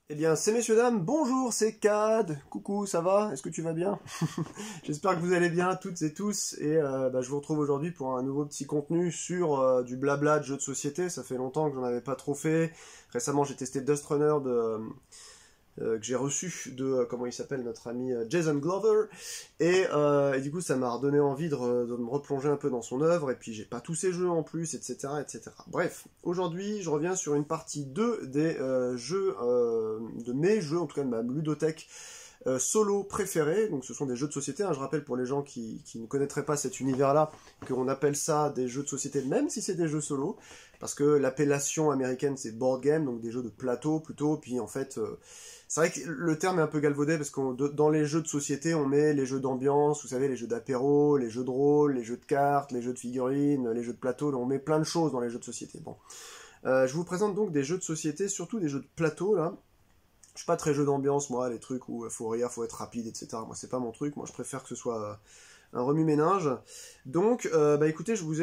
Eh bien, c'est messieurs, dames, bonjour, c'est Cad. Coucou, ça va? Est-ce que tu vas bien? J'espère que vous allez bien, toutes et tous. Et je vous retrouve aujourd'hui pour un nouveau petit contenu sur du blabla de jeux de société. Ça fait longtemps que j'en avais pas trop fait. Récemment, j'ai testé Dust Runner que j'ai reçu de, comment il s'appelle, notre ami Jason Glover. Et du coup, ça m'a redonné envie de me replonger un peu dans son œuvre. Et puis, j'ai pas tous ses jeux en plus, etc., etc. Bref, aujourd'hui, je reviens sur une partie 2 des jeux, de mes jeux, en tout cas de ma ludothèque, solo préférés. Donc ce sont des jeux de société, hein. Je rappelle pour les gens qui ne connaîtraient pas cet univers-là, qu'on appelle ça des jeux de société, même si c'est des jeux solo, parce que l'appellation américaine c'est board game, donc des jeux de plateau plutôt, puis en fait... c'est vrai que le terme est un peu galvaudé parce que dans les jeux de société, on met les jeux d'ambiance, vous savez, les jeux d'apéro, les jeux de rôle, les jeux de cartes, les jeux de figurines, les jeux de plateau, on met plein de choses dans les jeux de société. Bon. Je vous présente donc des jeux de société, surtout des jeux de plateau, là. Je suis pas très jeu d'ambiance, moi, les trucs où faut rire, faut être rapide, etc. Moi, c'est pas mon truc, moi je préfère que ce soit un remue-ménage. Donc, écoutez, je vous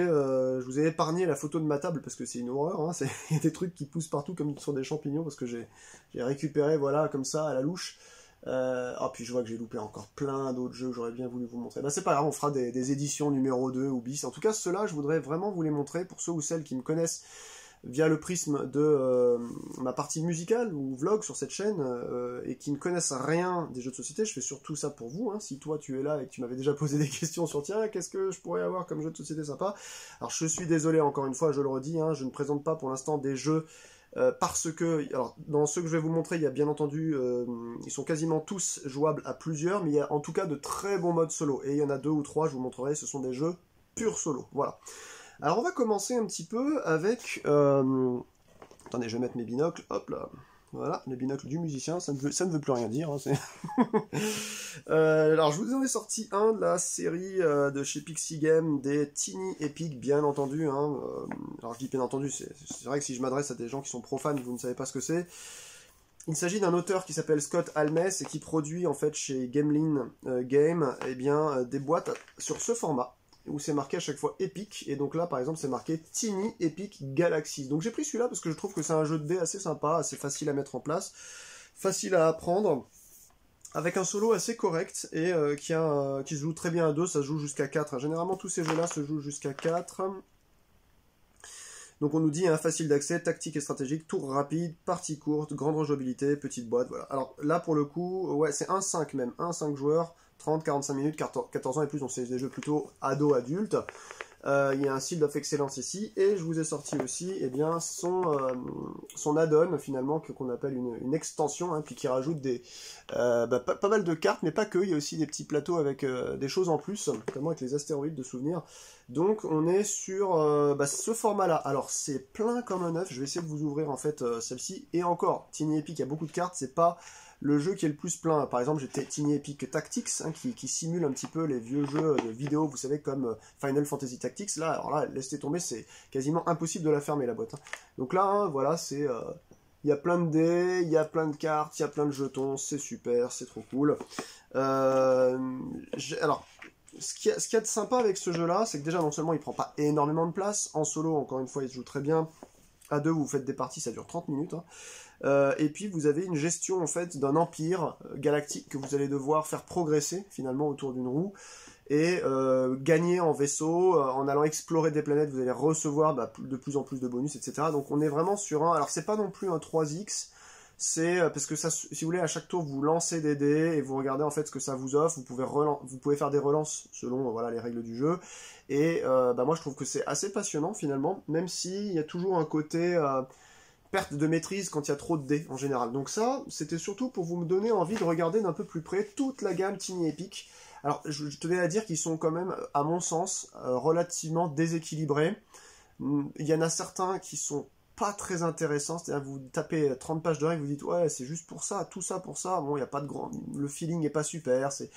ai épargné la photo de ma table parce que c'est une horreur, hein. Il y a des trucs qui poussent partout comme sur des champignons parce que j'ai récupéré, voilà, comme ça, à la louche. Puis je vois que j'ai loupé encore plein d'autres jeux que j'aurais bien voulu vous montrer. C'est pas grave, on fera des éditions numéro 2 ou bis. En tout cas, ceux-là, je voudrais vraiment vous les montrer pour ceux ou celles qui me connaissent via le prisme de ma partie musicale ou vlog sur cette chaîne et qui ne connaissent rien des jeux de société. Je fais surtout ça pour vous, hein. Si toi tu es là et que tu m'avais déjà posé des questions sur tiens, qu'est-ce que je pourrais avoir comme jeu de société sympa, alors je suis désolé, encore une fois, je le redis, hein, je ne présente pas pour l'instant des jeux parce que, alors dans ceux que je vais vous montrer, il y a bien entendu, ils sont quasiment tous jouables à plusieurs, mais il y a en tout cas de très bons modes solo, et il y en a 2 ou 3, je vous montrerai, ce sont des jeux pur solo, voilà. Alors on va commencer un petit peu avec... Attendez, je vais mettre mes binocles, hop là. Voilà, les binocles du musicien, ça ne veut plus rien dire. Hein, alors je vous en ai sorti un de la série de chez Pixie Game, des Tiny Epic, bien entendu. Hein, alors je dis bien entendu, c'est vrai que si je m'adresse à des gens qui sont profanes, vous ne savez pas ce que c'est. Il s'agit d'un auteur qui s'appelle Scott Almes et qui produit en fait chez Gamelin Game des boîtes sur ce format, où c'est marqué à chaque fois Epic, et donc là par exemple c'est marqué Tiny Epic Galaxies. Donc j'ai pris celui-là parce que je trouve que c'est un jeu de dés assez sympa, assez facile à mettre en place, facile à apprendre, avec un solo assez correct, et qui se joue très bien à 2, ça se joue jusqu'à 4. Généralement tous ces jeux-là se jouent jusqu'à 4. Donc on nous dit facile d'accès, tactique et stratégique, tour rapide, partie courte, grande rejouabilité, petite boîte, voilà. Alors là pour le coup, ouais c'est 1-5 même, 1-5 joueurs, 30-45 minutes, 14 ans et plus, donc c'est des jeux plutôt ado-adultes. Il y a un style of excellence ici, et je vous ai sorti aussi son add-on finalement, qu'on appelle une extension, hein, puis qui rajoute pas mal de cartes, mais pas que, il y a aussi des petits plateaux avec des choses en plus, notamment avec les astéroïdes de souvenirs. Donc on est sur ce format-là. Alors c'est plein comme un œuf, je vais essayer de vous ouvrir en fait celle-ci, et encore, Tiny Epic, il y a beaucoup de cartes, c'est pas le jeu qui est le plus plein. Par exemple, j'ai Tiny Epic Tactics, hein, qui simule un petit peu les vieux jeux de vidéo, vous savez, comme Final Fantasy Tactics. Là, alors là, laissez tomber, c'est quasiment impossible de la fermer, la boîte. Hein. Donc là, hein, voilà, c'est... il y a plein de dés, il y a plein de cartes, il y a plein de jetons, c'est super, c'est trop cool. Alors, ce qu'il y a de sympa avec ce jeu-là, c'est que déjà, non seulement il prend pas énormément de place, en solo, encore une fois, il se joue très bien. À 2, vous faites des parties, ça dure 30 minutes. Hein. Et puis vous avez une gestion en fait d'un empire galactique que vous allez devoir faire progresser finalement autour d'une roue et gagner en vaisseau, en allant explorer des planètes, vous allez recevoir de plus en plus de bonus, etc. Donc on est vraiment sur un... Alors c'est pas non plus un 3X, c'est parce que ça, si vous voulez, à chaque tour vous lancez des dés et vous regardez en fait ce que ça vous offre, vous pouvez faire des relances selon voilà les règles du jeu, et moi je trouve que c'est assez passionnant finalement, même s'il y a toujours un côté... perte de maîtrise quand il y a trop de dés en général. Donc ça, c'était surtout pour vous me donner envie de regarder d'un peu plus près toute la gamme Tiny Epic. Alors, je tenais à dire qu'ils sont quand même, à mon sens, relativement déséquilibrés. Il y en a certains qui sont pas très intéressants, c'est-à-dire vous tapez 30 pages de règles, vous dites ouais c'est juste pour ça, tout ça pour ça, bon il y a pas de grand... le feeling est pas super, c'est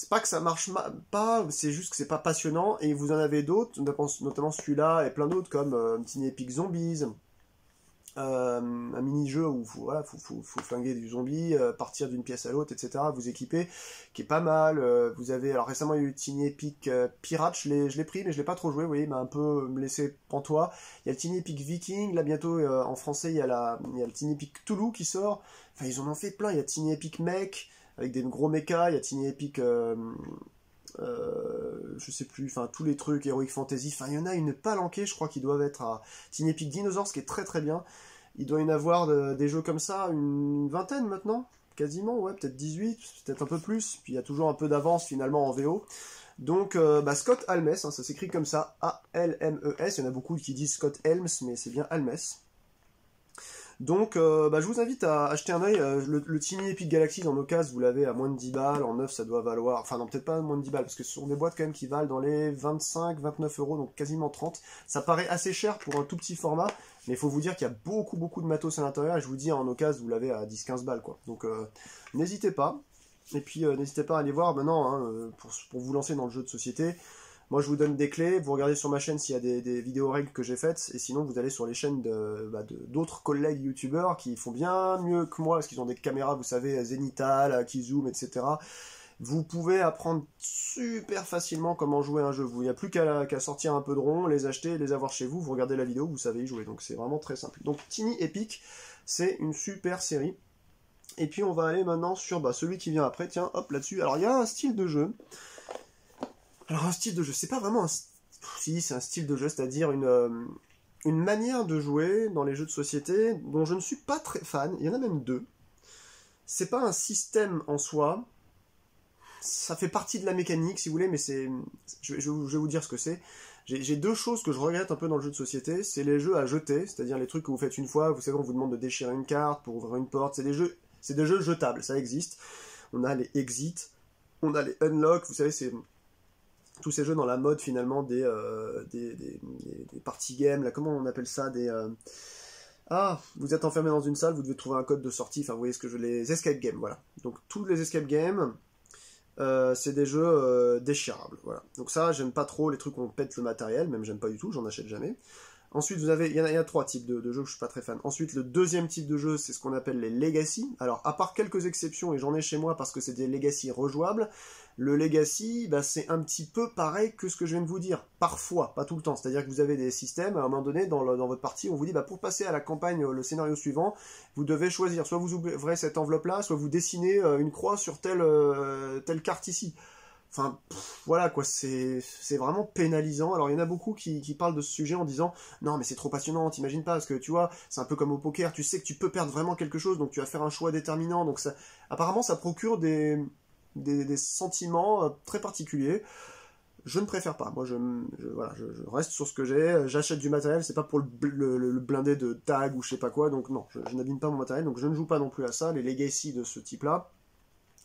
pas que ça marche pas, c'est juste que c'est pas passionnant, et vous en avez d'autres, notamment celui-là et plein d'autres comme Tiny Epic Zombies, un mini-jeu où voilà, faut flinguer du zombie, partir d'une pièce à l'autre, etc. Vous équiper, qui est pas mal. Vous avez, alors récemment il y a eu Tiny Epic Pirate, je l'ai pris mais je l'ai pas trop joué, vous voyez, il m'a un peu laissé pantois. Il y a le Tiny Epic Viking, là bientôt en français il y a le Tiny Epic Toulouse qui sort. Enfin ils en ont fait plein, il y a Tiny Epic Mech, avec des gros mechas, il y a Tiny Epic... je sais plus, enfin tous les trucs, Heroic Fantasy, enfin il y en a une palanquée, je crois qu'ils doivent être à Tiny Epic Dinosaurs, qui est très très bien. Il doit y en avoir des jeux comme ça, une vingtaine maintenant, quasiment, ouais, peut-être 18, peut-être un peu plus, puis il y a toujours un peu d'avance finalement en VO. Donc Scott Almes, hein, ça s'écrit comme ça, A-L-M-E-S, il y en a beaucoup qui disent Scott Helms, mais c'est bien Almes. Donc, je vous invite à acheter un œil. Le Tiny Epic Galaxy en occasion, vous l'avez à moins de 10 balles. En neuf, ça doit valoir. Enfin, non, peut-être pas moins de 10 balles, parce que ce sont des boîtes quand même qui valent dans les 25-29 euros, donc quasiment 30. Ça paraît assez cher pour un tout petit format, mais il faut vous dire qu'il y a beaucoup de matos à l'intérieur. Et je vous dis, en occasion, vous l'avez à 10-15 balles, quoi. Donc, n'hésitez pas. Et puis, n'hésitez pas à aller voir maintenant, hein, pour vous lancer dans le jeu de société. Moi, je vous donne des clés, vous regardez sur ma chaîne s'il y a des vidéos règles que j'ai faites, et sinon, vous allez sur les chaînes d'autres collègues youtubeurs qui font bien mieux que moi, parce qu'ils ont des caméras, vous savez, zénithales, qui zooment, etc. Vous pouvez apprendre super facilement comment jouer un jeu. Il n'y a plus qu'à sortir un peu de rond, les acheter, les avoir chez vous, vous regardez la vidéo, vous savez y jouer. Donc, c'est vraiment très simple. Donc, Tiny Epic, c'est une super série. Et puis, on va aller maintenant sur celui qui vient après. Tiens, hop, là-dessus. Alors, il y a un style de jeu. Alors un style de jeu, c'est pas vraiment si, c'est un style de jeu, c'est-à-dire une manière de jouer dans les jeux de société dont je ne suis pas très fan, il y en a même deux. C'est pas un système en soi, ça fait partie de la mécanique si vous voulez, mais je vais vous dire ce que c'est. J'ai deux choses que je regrette un peu dans le jeu de société, c'est les jeux à jeter, c'est-à-dire les trucs que vous faites une fois, vous savez on vous demande de déchirer une carte pour ouvrir une porte, c'est des jeux jetables, ça existe. On a les exits, on a les unlock, vous savez c'est... tous ces jeux dans la mode finalement des party games, là, comment on appelle ça, vous êtes enfermé dans une salle, vous devez trouver un code de sortie, enfin vous voyez ce que les escape games, voilà. Donc tous les escape games, c'est des jeux déchirables, voilà. Donc ça, j'aime pas trop les trucs où on pète le matériel, même j'aime pas du tout, j'en achète jamais. Ensuite, il y a trois types de jeux que je suis pas très fan. Ensuite, le deuxième type de jeu, c'est ce qu'on appelle les legacy. Alors, à part quelques exceptions, et j'en ai chez moi parce que c'est des legacy rejouables, le legacy, c'est un petit peu pareil que ce que je viens de vous dire. Parfois, pas tout le temps. C'est-à-dire que vous avez des systèmes, à un moment donné, dans votre partie, on vous dit, pour passer à la campagne, le scénario suivant, vous devez choisir. Soit vous ouvrez cette enveloppe-là, soit vous dessinez une croix sur telle carte ici. Enfin, voilà quoi, c'est vraiment pénalisant. Alors il y en a beaucoup qui parlent de ce sujet en disant non mais c'est trop passionnant, t'imagines pas, parce que tu vois, c'est un peu comme au poker, tu sais que tu peux perdre vraiment quelque chose, donc tu vas faire un choix déterminant. Donc ça, apparemment ça procure des sentiments très particuliers. Je ne préfère pas, moi je reste sur ce que j'ai, j'achète du matériel, c'est pas pour le blinder de tag ou je sais pas quoi, donc non, je n'abîme pas mon matériel, donc je ne joue pas non plus à ça, les legacy de ce type-là.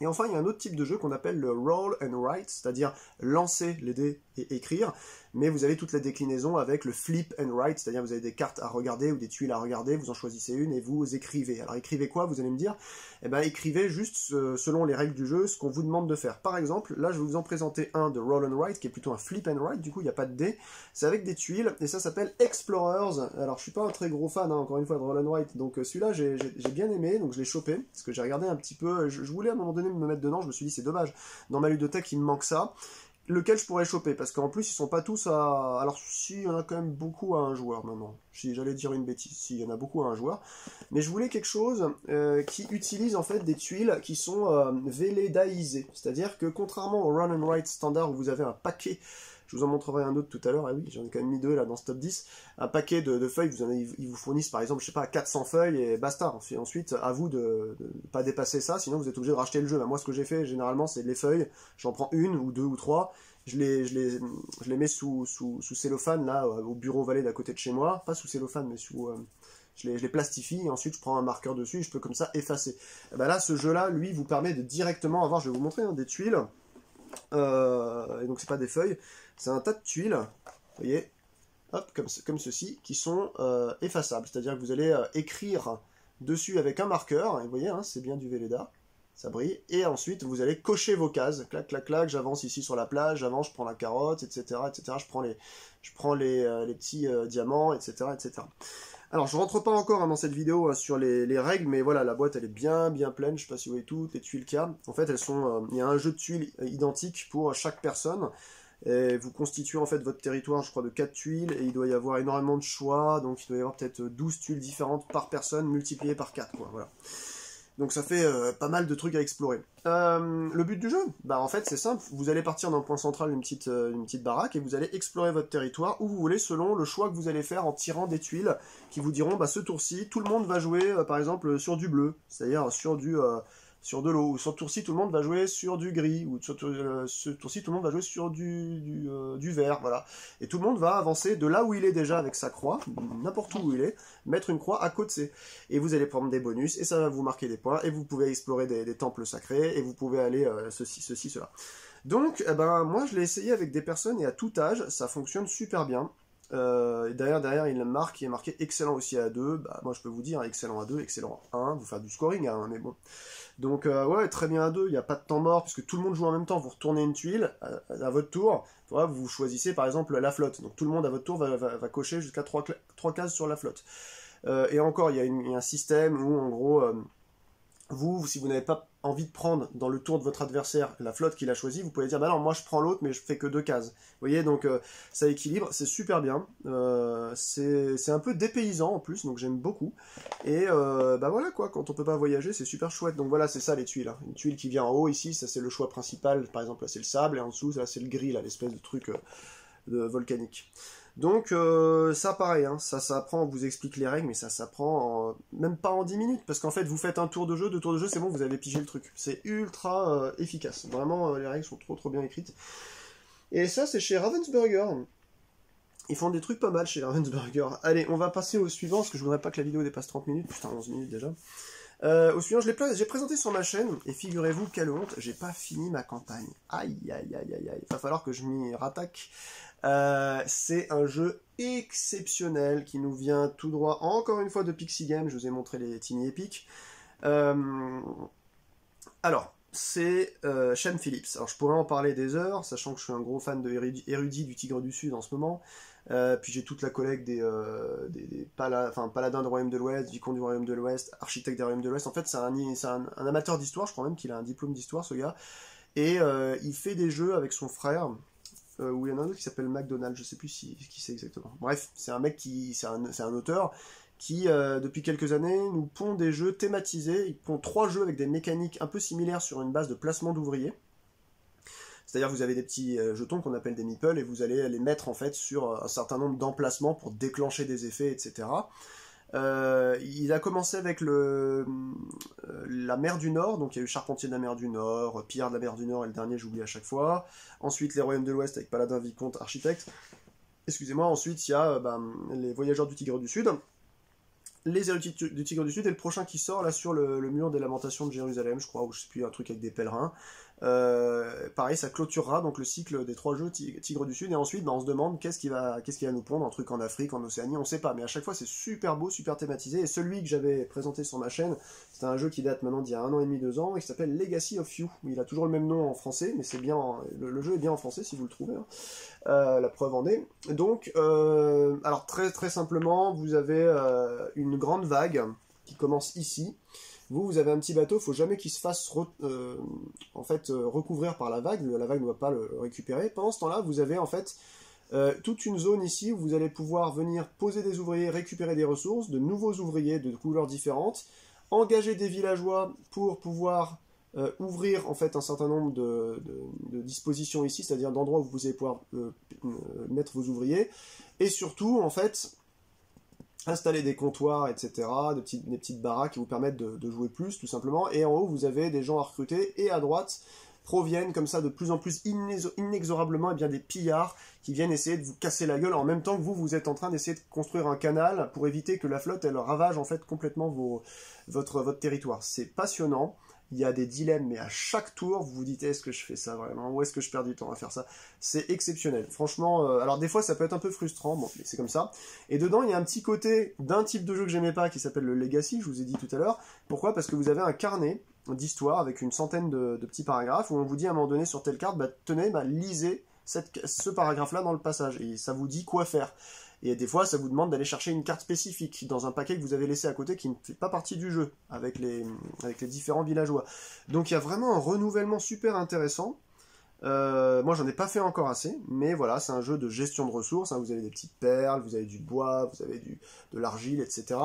Et enfin, il y a un autre type de jeu qu'on appelle le roll and write, c'est-à-dire lancer les dés et écrire, mais vous avez toute la déclinaison avec le flip and write, c'est-à-dire vous avez des cartes à regarder ou des tuiles à regarder, vous en choisissez une et vous écrivez. Alors écrivez quoi, vous allez me dire? Eh bien écrivez juste selon les règles du jeu ce qu'on vous demande de faire. Par exemple, là je vais vous en présenter un de roll and write qui est plutôt un flip and write, du coup il n'y a pas de dés, c'est avec des tuiles et ça s'appelle Explorers. Alors je suis pas un très gros fan encore une fois de roll and write, donc celui-là j'ai bien aimé, donc je l'ai chopé, parce que j'ai regardé un petit peu, je voulais à un moment donné me mettre dedans, je me suis dit c'est dommage, dans ma ludothèque il me manque ça. Lequel je pourrais choper, parce qu'en plus ils sont pas tous à... Alors si, il y en a quand même beaucoup à un joueur maintenant, si j'allais dire une bêtise, si, il y en a beaucoup à un joueur, mais je voulais quelque chose qui utilise en fait des tuiles qui sont vélédaïsées, c'est-à-dire que contrairement au run and write standard où vous avez un paquet, je vous en montrerai un autre tout à l'heure, ah oui, j'en ai quand même mis deux là dans ce top 10, un paquet de feuilles, ils vous fournissent par exemple, je sais pas, 400 feuilles et basta. Ensuite, à vous de ne pas dépasser ça, sinon vous êtes obligé de racheter le jeu. Moi, ce que j'ai fait, généralement, c'est les feuilles, j'en prends une ou deux ou trois, je les mets sous cellophane, là, au bureau Vallée d'à côté de chez moi, pas sous cellophane, mais je les plastifie, et ensuite je prends un marqueur dessus, et je peux comme ça effacer. Et ben là, ce jeu-là, lui, vous permet de directement avoir, je vais vous montrer, des tuiles, et donc c'est pas des feuilles, c'est un tas de tuiles, vous voyez, hop, comme ceci, qui sont effaçables, c'est-à dire que vous allez écrire dessus avec un marqueur, et vous voyez, c'est bien du Velleda, ça brille, et ensuite vous allez cocher vos cases, clac, clac, clac, j'avance ici sur la plage, j'avance, je prends la carotte, etc., etc., je prends les petits diamants, etc., etc. Alors, je rentre pas encore dans cette vidéo sur les règles, mais voilà, la boîte elle est bien pleine. Je sais pas si vous voyez toutes les tuiles qu'il y a. En fait, elles sont, il y a un jeu de tuiles identique pour chaque personne. Et vous constituez en fait votre territoire, je crois, de 4 tuiles, et il doit y avoir énormément de choix, donc il doit y avoir peut-être 12 tuiles différentes par personne, multipliées par 4, quoi, voilà. Donc ça fait pas mal de trucs à explorer. Le but du jeu, bah en fait c'est simple, vous allez partir d'un point central, une petite baraque, et vous allez explorer votre territoire où vous voulez selon le choix que vous allez faire en tirant des tuiles qui vous diront, bah ce tour-ci, tout le monde va jouer par exemple sur du bleu, c'est-à-dire sur de l'eau, ou sur ce tour-ci tout le monde va jouer sur du gris, ou sur ce tour-ci tout le monde va jouer sur du vert, voilà. Et tout le monde va avancer de là où il est déjà avec sa croix, n'importe où il est, mettre une croix à côté. Et vous allez prendre des bonus, et ça va vous marquer des points, et vous pouvez explorer des temples sacrés, et vous pouvez aller ceci, cela. Donc, eh ben, moi je l'ai essayé avec des personnes, et à tout âge, ça fonctionne super bien. Derrière il marque, il est marqué excellent aussi à 2, bah, moi je peux vous dire excellent à 2, excellent à 1, vous faites du scoring à 1, mais bon. Donc ouais, très bien à 2, il n'y a pas de temps mort, puisque tout le monde joue en même temps, vous retournez une tuile à votre tour, voilà, vous choisissez par exemple la flotte, donc tout le monde à votre tour va cocher jusqu'à 3 cases sur la flotte. Et encore, il y a un système où en gros, vous, si vous n'avez pas envie de prendre dans le tour de votre adversaire la flotte qu'il a choisie, vous pouvez dire bah non, moi je prends l'autre mais je fais que 2 cases. Vous voyez, donc ça équilibre, c'est super bien. C'est un peu dépaysant en plus, donc j'aime beaucoup. Et bah voilà quoi, quand on peut pas voyager, c'est super chouette. Donc voilà, c'est ça les tuiles. Hein. Une tuile qui vient en haut ici, ça c'est le choix principal. Par exemple là c'est le sable et en dessous là c'est le gris, là l'espèce de truc volcanique. Donc ça pareil, hein, ça s'apprend, on vous explique les règles, mais ça s'apprend même pas en 10 minutes, parce qu'en fait vous faites un tour de jeu, 2 tours de jeu, c'est bon, vous avez pigé le truc. C'est ultra efficace, vraiment les règles sont trop bien écrites. Et ça c'est chez Ravensburger. Ils font des trucs pas mal chez Ravensburger. Allez, on va passer au suivant, parce que je voudrais pas que la vidéo dépasse 30 minutes, putain 11 minutes déjà. Au suivant, j'ai présenté sur ma chaîne, et figurez-vous, quelle honte, j'ai pas fini ma campagne. Aïe, il va falloir que je m'y rattaque. C'est un jeu exceptionnel qui nous vient tout droit, encore une fois, de Pixie Games. Je vous ai montré les Tiny Epic. Alors, c'est Sean Phillips. Alors, je pourrais en parler des heures, sachant que je suis un gros fan de érudit du Tigre du Sud en ce moment. Puis j'ai toute la collecte des paladins du Royaume de l'Ouest, vicomtes du Royaume de l'Ouest, architectes des Royaumes de l'Ouest. En fait, c'est un amateur d'histoire, je crois même qu'il a un diplôme d'histoire, ce gars. Et il fait des jeux avec son frère, où il y en a un autre qui s'appelle McDonald, je sais plus qui c'est exactement. Bref, c'est un mec c'est un auteur qui, depuis quelques années, nous pond des jeux thématisés. Il pond 3 jeux avec des mécaniques un peu similaires sur une base de placement d'ouvriers. C'est-à-dire vous avez des petits jetons qu'on appelle des meeples et vous allez les mettre en fait sur un certain nombre d'emplacements pour déclencher des effets, etc. Il a commencé avec la mer du Nord, donc il y a eu Charpentier de la mer du Nord, Pillard de la mer du Nord et le dernier j'oublie à chaque fois. Ensuite les Royaumes de l'Ouest avec Paladin, Vicomte, Architecte. Excusez-moi, ensuite il y a les Voyageurs du Tigre du Sud. Les Érudits du Tigre du Sud et le prochain qui sort là sur le mur des Lamentations de Jérusalem, je crois, ou je sais plus, un truc avec des pèlerins. Pareil, ça clôturera donc le cycle des 3 jeux Tigre du Sud, et ensuite on se demande qu'est-ce qui va nous pondre, un truc en Afrique, en Océanie, on sait pas, mais à chaque fois c'est super beau, super thématisé, et celui que j'avais présenté sur ma chaîne, c'est un jeu qui date maintenant d'il y a 1 an et demi, 2 ans, et qui s'appelle Legacy of You. Il a toujours le même nom en français, mais c'est bien, le jeu est bien en français si vous le trouvez, hein. La preuve en est. Donc, alors très simplement, vous avez une grande vague qui commence ici. Vous avez un petit bateau, il ne faut jamais qu'il se fasse recouvrir par la vague ne va pas le récupérer. Pendant ce temps-là, vous avez en fait toute une zone ici où vous allez pouvoir venir poser des ouvriers, récupérer des ressources, de nouveaux ouvriers de couleurs différentes, engager des villageois pour pouvoir ouvrir en fait un certain nombre de dispositions ici, c'est-à-dire d'endroits où vous allez pouvoir mettre vos ouvriers, et surtout en fait installer des comptoirs, etc., des petites baraques qui vous permettent de jouer plus, tout simplement. Et en haut, vous avez des gens à recruter, et à droite, proviennent comme ça de plus en plus inexorablement des pillards qui viennent essayer de vous casser la gueule en même temps que vous êtes en train d'essayer de construire un canal pour éviter que la flotte, elle ravage en fait complètement votre territoire. C'est passionnant. Il y a des dilemmes, mais à chaque tour, vous vous dites, est-ce que je fais ça vraiment? Ou est-ce que je perds du temps à faire ça? C'est exceptionnel. Franchement, alors des fois, ça peut être un peu frustrant, bon, mais c'est comme ça. Et dedans, il y a un petit côté d'un type de jeu que j'aimais pas, qui s'appelle le Legacy, je vous ai dit tout à l'heure. Pourquoi? Parce que vous avez un carnet d'histoire avec une centaine de petits paragraphes, où on vous dit à un moment donné sur telle carte, tenez, lisez ce paragraphe-là dans le passage, et ça vous dit quoi faire. Et des fois, ça vous demande d'aller chercher une carte spécifique dans un paquet que vous avez laissé à côté qui ne fait pas partie du jeu, avec les différents villageois. Donc il y a vraiment un renouvellement super intéressant. Moi j'en ai pas fait encore assez, mais voilà, c'est un jeu de gestion de ressources, hein, vous avez des petites perles, vous avez du bois, vous avez de l'argile, etc.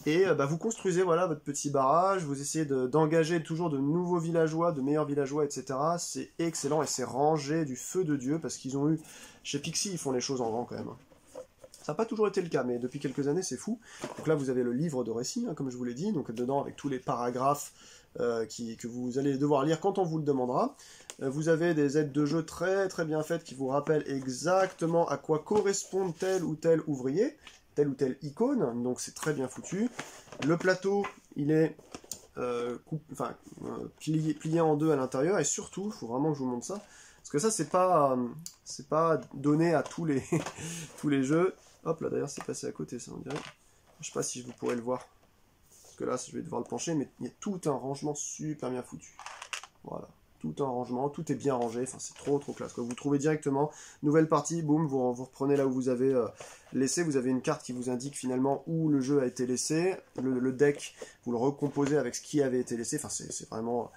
Et vous construisez voilà, votre petit barrage, vous essayez d'engager toujours de nouveaux villageois, de meilleurs villageois, etc. C'est excellent et c'est rangé du feu de Dieu, parce qu'ils ont eu, chez Pixie ils font les choses en grand quand même. Ça n'a pas toujours été le cas, mais depuis quelques années c'est fou. Donc là vous avez le livre de récit, hein, comme je vous l'ai dit, donc dedans avec tous les paragraphes que vous allez devoir lire quand on vous le demandera. Vous avez des aides de jeu très très bien faites qui vous rappellent exactement à quoi correspond tel ou tel ouvrier, telle ou telle icône, donc c'est très bien foutu. Le plateau, il est plié en deux à l'intérieur, et surtout, il faut vraiment que je vous montre ça, parce que ça c'est pas donné à tous les, tous les jeux. Hop là, d'ailleurs c'est passé à côté ça, on dirait. Je sais pas si vous pourrez le voir, parce que là je vais devoir le pencher, mais il y a tout un rangement super bien foutu. Voilà. Tout un rangement, tout est bien rangé, enfin c'est trop classe, quoi. Vous trouvez directement, nouvelle partie, boum, vous reprenez là où vous avez laissé, vous avez une carte qui vous indique finalement où le jeu a été laissé, le deck, vous le recomposez avec ce qui avait été laissé, enfin c'est vraiment,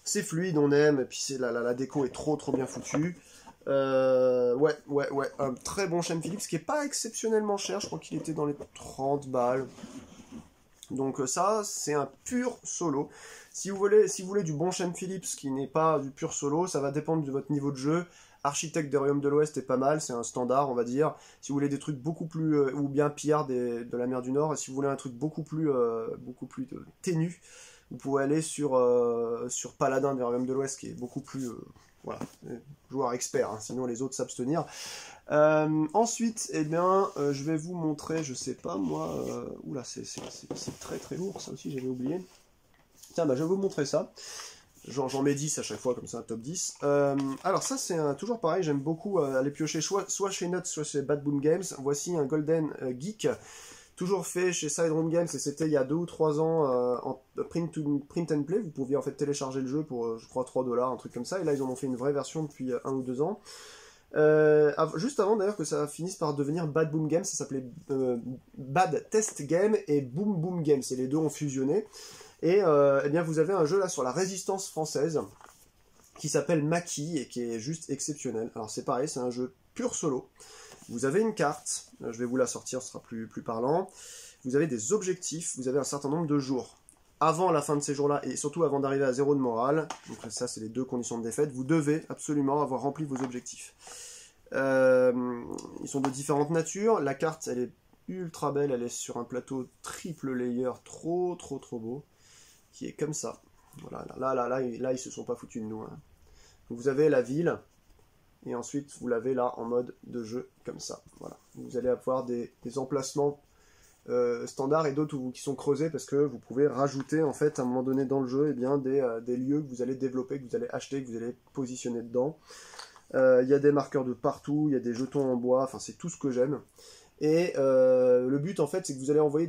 c'est fluide, on aime, et puis la déco est trop bien foutue. Ouais, un très bon Shem Phillips, qui est pas exceptionnellement cher, je crois qu'il était dans les 30 balles. Donc ça, c'est un pur solo. Si vous voulez du bon Shem Phillips qui n'est pas du pur solo, ça va dépendre de votre niveau de jeu. Architecte des Royaumes de l'Ouest est pas mal, c'est un standard, on va dire. Si vous voulez des trucs beaucoup plus... ou bien Pillard de la mer du Nord, et si vous voulez un truc beaucoup plus ténu, vous pouvez aller sur Paladin des Royaumes de l'Ouest, qui est beaucoup plus... voilà, joueur expert, hein, sinon les autres s'abstenir. Ensuite, eh bien, je vais vous montrer, je sais pas moi, oula, c'est très lourd, ça aussi j'avais oublié. Tiens, je vais vous montrer ça. J'en mets 10 à chaque fois, comme ça, un top 10. Alors ça, c'est toujours pareil, j'aime beaucoup aller piocher soit chez Nuts, soit chez Bad Boom Games. Voici un Golden Geek, toujours fait chez Sideroom Games, et c'était il y a 2 ou 3 ans en print and play. Vous pouviez en fait télécharger le jeu pour, je crois, 3 $, un truc comme ça, et là ils en ont fait une vraie version depuis 1 ou 2 ans. Juste avant d'ailleurs que ça finisse par devenir Bad Boom Games, ça s'appelait Bad Test Game et Boom Boom Games, et les deux ont fusionné. Et eh bien vous avez un jeu là sur la résistance française qui s'appelle Maki et qui est juste exceptionnel. Alors c'est pareil, c'est un jeu pur solo. Vous avez une carte, je vais vous la sortir, ce sera plus parlant. Vous avez des objectifs, vous avez un certain nombre de jours. Avant la fin de ces jours-là, et surtout avant d'arriver à 0 de morale, donc ça c'est les 2 conditions de défaite, vous devez absolument avoir rempli vos objectifs. Ils sont de différentes natures, la carte elle est ultra belle, elle est sur un plateau triple layer, trop beau, qui est comme ça. Voilà, là ils se sont pas foutus de nous. Hein. Donc vous avez la ville, et ensuite vous l'avez là en mode de jeu, comme ça. Voilà. Vous allez avoir des emplacements standards et d'autres qui sont creusés parce que vous pouvez rajouter en fait à un moment donné dans le jeu des lieux que vous allez développer, que vous allez acheter, que vous allez positionner dedans. Il y a des marqueurs de partout, il y a des jetons en bois, enfin c'est tout ce que j'aime. Et le but en fait c'est que vous allez envoyer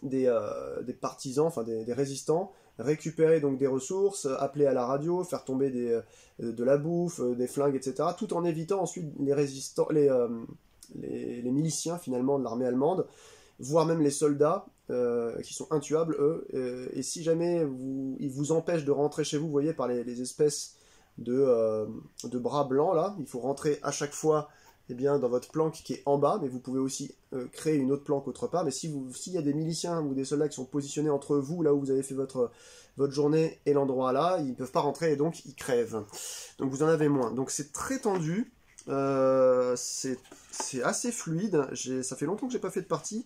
des partisans, enfin des résistants, récupérer donc des ressources, appeler à la radio, faire tomber de la bouffe, des flingues, etc. Tout en évitant ensuite les résistants, les miliciens finalement de l'armée allemande, voire même les soldats qui sont intuables eux, et si jamais ils vous empêchent de rentrer chez vous, vous voyez par les espèces de bras blancs là, il faut rentrer à chaque fois dans votre planque qui est en bas, mais vous pouvez aussi créer une autre planque autre part, mais s'il y a des miliciens ou des soldats qui sont positionnés entre vous, là où vous avez fait votre journée et l'endroit là, ils ne peuvent pas rentrer et donc ils crèvent. Donc vous en avez moins. Donc c'est très tendu, c'est assez fluide, ça fait longtemps que j'ai pas fait de partie.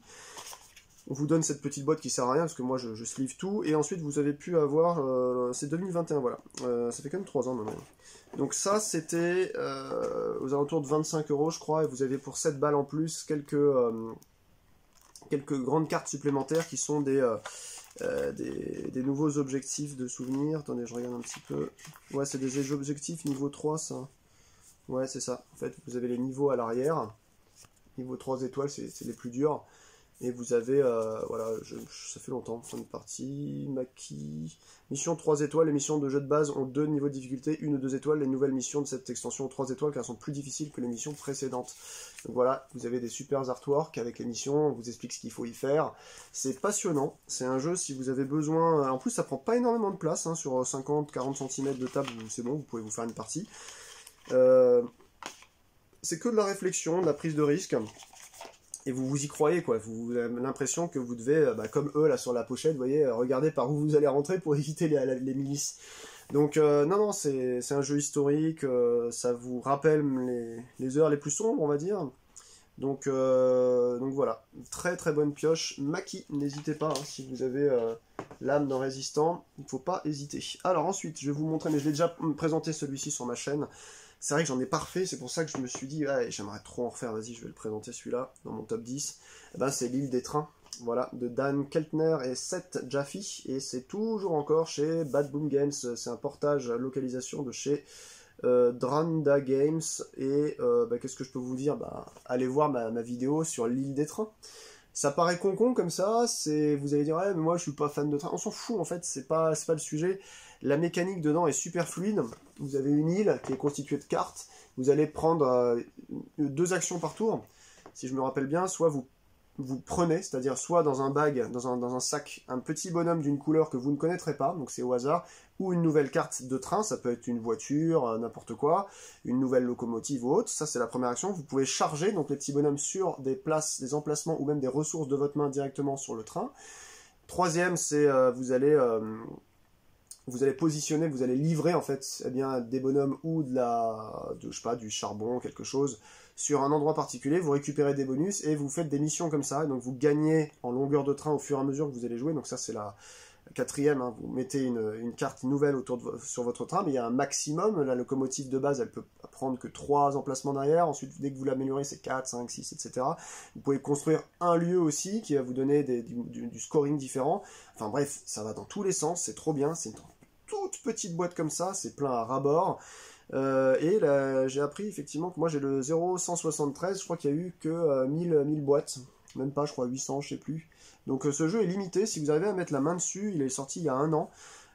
On vous donne cette petite boîte qui sert à rien, parce que moi je sleeve tout, et ensuite vous avez pu avoir, c'est 2021, voilà, ça fait quand même 3 ans maintenant. Donc ça c'était aux alentours de 25 € je crois, et vous avez pour 7 balles en plus quelques grandes cartes supplémentaires qui sont des nouveaux objectifs de souvenirs. Attendez, je regarde un petit peu. Ouais, c'est des objectifs niveau 3 ça. Ouais, c'est ça. En fait, vous avez les niveaux à l'arrière. Niveau 3 étoiles, c'est les plus durs. Et vous avez, voilà, ça fait longtemps, fin de partie, Maki, mission 3 étoiles, les missions de jeu de base ont 2 niveaux de difficulté, 1 ou 2 étoiles, les nouvelles missions de cette extension ont 3 étoiles car elles sont plus difficiles que les missions précédentes. Donc voilà, vous avez des super artworks avec les missions, on vous explique ce qu'il faut y faire, c'est passionnant, c'est un jeu si vous avez besoin, en plus ça prend pas énormément de place, hein, sur 50-40 cm de table, c'est bon, vous pouvez vous faire une partie. C'est que de la réflexion, de la prise de risque. Et vous y croyez, quoi. Vous avez l'impression que vous devez, comme eux, là, sur la pochette, vous voyez, regarder par où vous allez rentrer pour éviter les milices. Donc, non, c'est un jeu historique, ça vous rappelle les heures les plus sombres, on va dire. Donc voilà, très très bonne pioche. Maki, n'hésitez pas, hein, si vous avez l'âme d'un résistant, il ne faut pas hésiter. Alors ensuite, je vais vous montrer, mais je l'ai déjà présenté celui-ci sur ma chaîne. C'est vrai que j'en ai pas refait, c'est pour ça que je me suis dit, ah, j'aimerais trop en refaire, vas-y, je vais le présenter celui-là, dans mon top 10. Eh ben, c'est l'île des trains, voilà, de Dan Keltner et Seth Jaffe, et c'est toujours encore chez Bad Boom Games, c'est un portage localisation de chez Dranda Games, et qu'est-ce que je peux vous dire, allez voir ma vidéo sur l'île des trains. Ça paraît con comme ça, vous allez dire, ouais, mais moi je suis pas fan de train, on s'en fout en fait, c'est pas le sujet. La mécanique dedans est super fluide, vous avez une île qui est constituée de cartes, vous allez prendre 2 actions par tour, si je me rappelle bien, soit vous prenez, c'est-à-dire soit dans un bag, dans un sac, un petit bonhomme d'une couleur que vous ne connaîtrez pas, donc c'est au hasard, ou une nouvelle carte de train, ça peut être une voiture, n'importe quoi, une nouvelle locomotive ou autre, ça c'est la première action. Vous pouvez charger donc les petits bonhommes sur des places, des emplacements ou même des ressources de votre main directement sur le train. Troisième, c'est vous allez positionner, vous allez livrer en fait des bonhommes ou je sais pas, du charbon, quelque chose, sur un endroit particulier, vous récupérez des bonus et vous faites des missions comme ça, donc vous gagnez en longueur de train au fur et à mesure que vous allez jouer, donc ça c'est la quatrième, hein. Vous mettez une carte nouvelle sur votre train, mais il y a un maximum, la locomotive de base elle peut prendre que 3 emplacements derrière, ensuite dès que vous l'améliorez c'est 4, 5, 6, etc. Vous pouvez construire un lieu aussi qui va vous donner du scoring différent, enfin bref, ça va dans tous les sens, c'est trop bien, c'est une toute petite boîte comme ça, c'est plein à ras-bord. Et là, j'ai appris effectivement que moi j'ai le 0173, je crois qu'il y a eu que 1000 boîtes, même pas, je crois 800, je sais plus. Donc ce jeu est limité, si vous arrivez à mettre la main dessus, il est sorti il y a 1 an.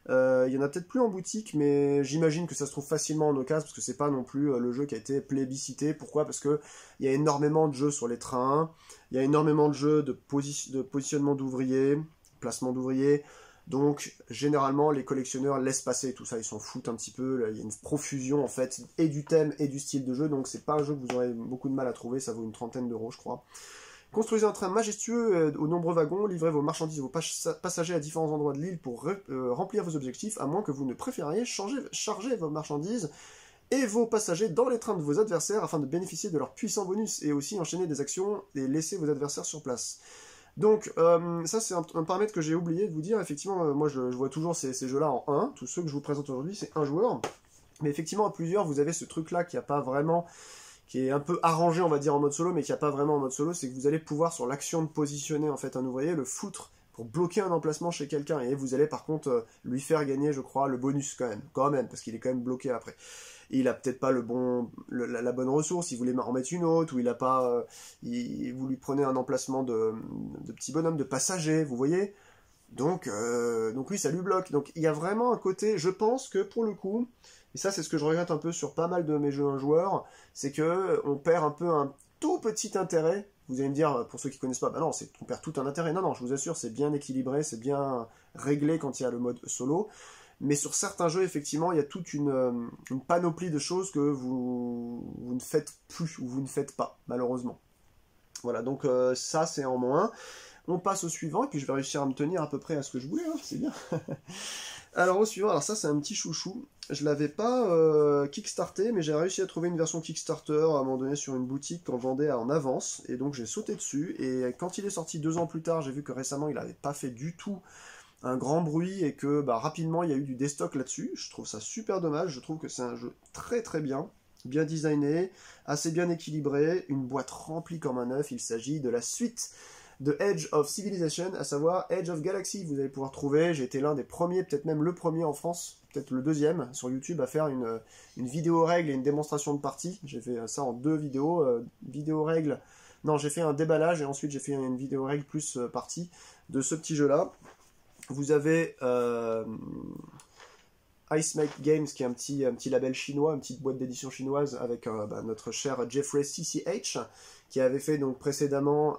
Il y en a peut-être plus en boutique, mais j'imagine que ça se trouve facilement en occasion, parce que c'est pas non plus le jeu qui a été plébiscité. Pourquoi? Parce que il y a énormément de jeux sur les trains, il y a énormément de jeux de positionnement d'ouvriers, placement d'ouvriers. Donc, généralement, les collectionneurs laissent passer tout ça, ils s'en foutent un petit peu, il y a une profusion, en fait, et du thème et du style de jeu, donc c'est pas un jeu que vous aurez beaucoup de mal à trouver, ça vaut une 30aine d'euros, je crois. Construisez un train majestueux aux nombreux wagons, livrez vos marchandises et vos passagers à différents endroits de l'île pour remplir vos objectifs, à moins que vous ne préfériez charger vos marchandises et vos passagers dans les trains de vos adversaires afin de bénéficier de leurs puissants bonus, et aussi enchaîner des actions et laisser vos adversaires sur place. Donc, ça c'est un paramètre que j'ai oublié de vous dire. Effectivement, moi je vois toujours ces jeux-là en 1. Tous ceux que je vous présente aujourd'hui, c'est un joueur. Mais effectivement, à plusieurs, vous avez ce truc-là qui a pas vraiment, qui est un peu arrangé, on va dire, en mode solo, mais qui a pas vraiment en mode solo. C'est que vous allez pouvoir, sur l'action de positionner en fait un ouvrier, le foutre pour bloquer un emplacement chez quelqu'un. Et vous allez par contre lui faire gagner, je crois, le bonus quand même, parce qu'il est quand même bloqué après. Il a peut-être pas la bonne ressource, il voulait en mettre une autre, ou il a pas, vous lui prenez un emplacement de petit bonhomme, de passager, vous voyez. Donc oui, ça lui bloque. Donc il y a vraiment un côté, je pense que pour le coup, et ça c'est ce que je regrette un peu sur pas mal de mes jeux un joueur, c'est que on perd un peu un tout petit intérêt. Vous allez me dire, pour ceux qui connaissent pas, bah non, on perd tout un intérêt. Non, non, je vous assure, c'est bien équilibré, c'est bien réglé quand il y a le mode solo. Mais sur certains jeux, effectivement, il y a toute une panoplie de choses que vous ne faites plus, ou vous ne faites pas, malheureusement. Voilà, donc ça, c'est en moins. On passe au suivant, et puis je vais réussir à me tenir à peu près à ce que je voulais, hein, c'est bien. Alors, au suivant, alors ça, c'est un petit chouchou. Je l'avais pas kickstarté, mais j'ai réussi à trouver une version Kickstarter à un moment donné sur une boutique qu'on vendait en avance, et donc j'ai sauté dessus, et quand il est sorti 2 ans plus tard, j'ai vu que récemment, il n'avait pas fait du tout un grand bruit et que rapidement il y a eu du déstock là-dessus. Je trouve ça super dommage, je trouve que c'est un jeu très très bien designé, assez bien équilibré, une boîte remplie comme un œuf. Il s'agit de la suite de Age of Civilization, à savoir Age of Galaxy. Vous allez pouvoir trouver, j'ai été l'un des premiers, peut-être même le premier en France, peut-être le deuxième sur YouTube à faire une vidéo règle et une démonstration de partie. J'ai fait ça en 2 vidéos, vidéo règle Non, j'ai fait un déballage et ensuite j'ai fait une vidéo règle plus partie de ce petit jeu-là. Vous avez Ice Make Games, qui est un petit label chinois, une petite boîte d'édition chinoise avec notre cher Jeffrey CCH, qui avait fait donc précédemment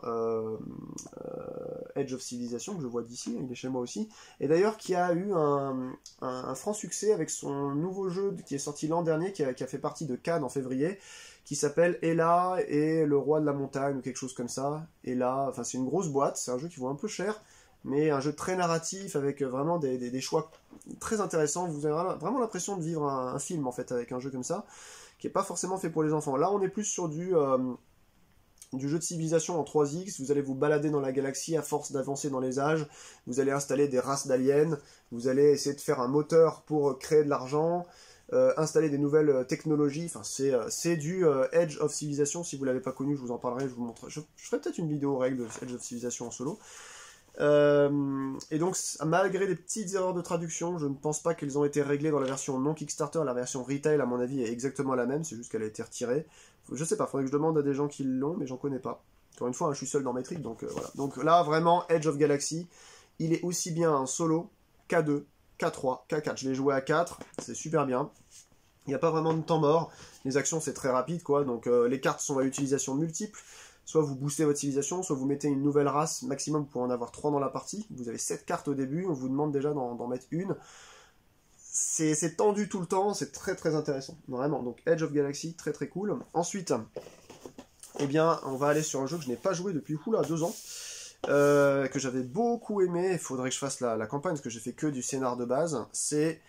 Edge of Civilization, que je vois d'ici, il est chez moi aussi, et d'ailleurs qui a eu un franc succès avec son nouveau jeu qui est sorti l'an dernier, qui a fait partie de Cannes en février, qui s'appelle Ella et le roi de la montagne, ou quelque chose comme ça. Ella, enfin c'est une grosse boîte, c'est un jeu qui vaut un peu cher, mais un jeu très narratif, avec vraiment des choix très intéressants. Vous avez vraiment l'impression de vivre un film, en fait, avec un jeu comme ça, qui n'est pas forcément fait pour les enfants. Là, on est plus sur du jeu de civilisation en 3X, vous allez vous balader dans la galaxie à force d'avancer dans les âges, vous allez installer des races d'aliens, vous allez essayer de faire un moteur pour créer de l'argent, installer des nouvelles technologies, enfin c'est du Edge of Civilization. Si vous l'avez pas connu, je vous en parlerai, je vous montrerai. Je ferai peut-être une vidéo règle de Edge of Civilization en solo. Et donc, malgré des petites erreurs de traduction, je ne pense pas qu'elles ont été réglées dans la version non Kickstarter. La version retail, à mon avis, est exactement la même, c'est juste qu'elle a été retirée. Je sais pas, faudrait que je demande à des gens qui l'ont, mais j'en connais pas. Encore une fois, hein, je suis seul dans mes tricks, donc voilà. Donc là, vraiment, Edge of Galaxy, il est aussi bien en solo, K2, K3, K4. Je l'ai joué à 4, c'est super bien. Il n'y a pas vraiment de temps mort. Les actions, c'est très rapide, quoi. Donc les cartes sont à utilisation multiple. Soit vous boostez votre civilisation, soit vous mettez une nouvelle race, maximum vous pouvez en avoir 3 dans la partie. Vous avez 7 cartes au début, on vous demande déjà d'en mettre une. C'est tendu tout le temps, c'est très très intéressant, vraiment. Donc Edge of Galaxy, très très cool. Ensuite, eh bien, on va aller sur un jeu que je n'ai pas joué depuis 2 ans, que j'avais beaucoup aimé. Il faudrait que je fasse la campagne, parce que j'ai fait que du scénar de base. C'est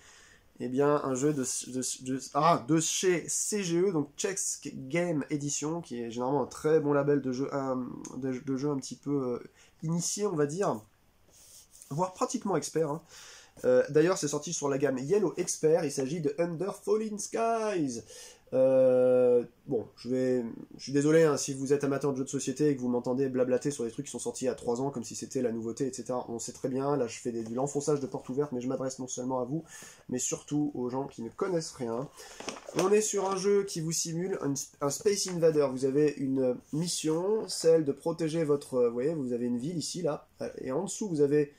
un jeu de chez CGE, donc Chess Game Edition, qui est généralement un très bon label de jeu, de jeu un petit peu initié, on va dire, voire pratiquement expert. Hein. D'ailleurs, c'est sorti sur la gamme Yellow Expert, il s'agit de Under Falling Skies. Bon, je suis désolé hein, si vous êtes amateur de jeux de société et que vous m'entendez blablater sur des trucs qui sont sortis il y a 3 ans comme si c'était la nouveauté, etc. On sait très bien, là je fais de l'enfonçage de porte ouverte, mais je m'adresse non seulement à vous, mais surtout aux gens qui ne connaissent rien. On est sur un jeu qui vous simule un Space Invader. Vous avez une mission, celle de protéger votre... vous voyez, vous avez une ville ici, là, et en dessous vous avez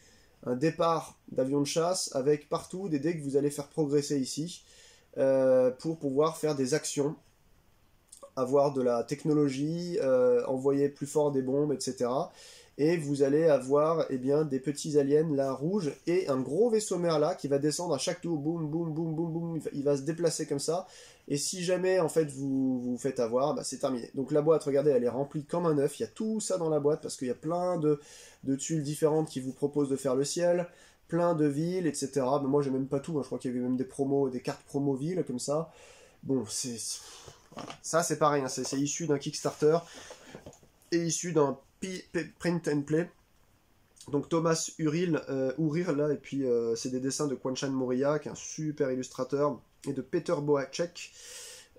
un départ d'avion de chasse avec partout des dés que vous allez faire progresser ici. Pour pouvoir faire des actions, avoir de la technologie, envoyer plus fort des bombes, etc. Et vous allez avoir des petits aliens là rouges et un gros vaisseau mère là qui va descendre à chaque tour, boum boum boum boum boum, il va se déplacer comme ça. Et si jamais en fait vous vous faites avoir, bah, c'est terminé. Donc la boîte, regardez, elle est remplie comme un œuf, il y a tout ça dans la boîte parce qu'il y a plein de tuiles différentes qui vous proposent de faire le ciel. Plein de villes, etc. Mais moi, j'ai même pas tout. Hein. Je crois qu'il y avait même des promos, des cartes promo villes, comme ça. Bon, voilà. Ça, c'est pareil. Hein. C'est issu d'un Kickstarter et issu d'un print and play. Donc, Thomas Urir, là, et puis c'est des dessins de Kwanchan Moriya, qui est un super illustrateur, et de Peter Boacek.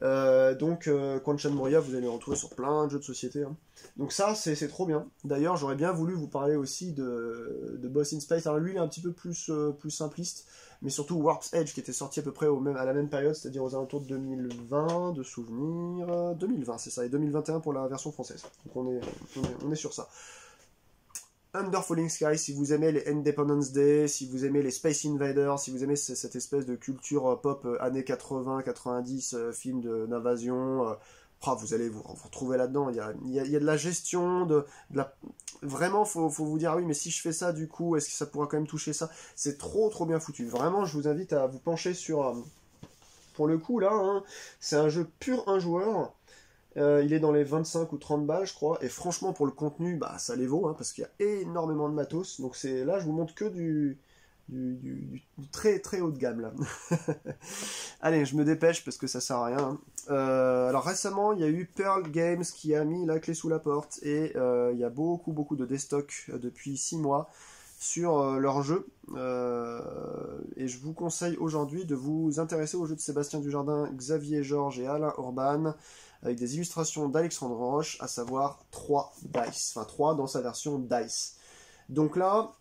Kwanchan Moriya, vous allez le retrouver sur plein de jeux de société. Hein. Donc ça, c'est trop bien. D'ailleurs, j'aurais bien voulu vous parler aussi de Boss in Space. Alors lui, il est un petit peu plus simpliste, mais surtout Warp's Edge, qui était sorti à peu près à la même période, c'est-à-dire aux alentours de 2020, de souvenirs... 2020, c'est ça, et 2021 pour la version française. Donc on est sur ça. Under Falling Sky, si vous aimez les Independence Day, si vous aimez les Space Invaders, si vous aimez cette espèce de culture pop années 80, 90, films d'invasion, vous allez vous retrouver là-dedans. Il y a de la gestion, vraiment, faut vous dire, ah oui, mais si je fais ça, du coup, est-ce que ça pourra quand même toucher ça? C'est trop bien foutu. Vraiment, je vous invite à vous pencher sur... pour le coup, là, hein, c'est un jeu pur un joueur. Il est dans les 25 ou 30 balles, je crois. Et franchement, pour le contenu, bah, ça les vaut, hein, parce qu'il y a énormément de matos. Donc là, je vous montre que du très très haut de gamme, là. Allez, je me dépêche, parce que ça sert à rien. Hein. Alors récemment, il y a eu Pearl Games qui a mis la clé sous la porte. Et il y a beaucoup de déstock depuis 6 mois sur leur jeu. Et je vous conseille aujourd'hui de vous intéresser au jeu de Sébastien Dujardin, Xavier Georges et Alain Orban, avec des illustrations d'Alexandre Roche, à savoir 3 dice, enfin 3 dans sa version dice. Donc là,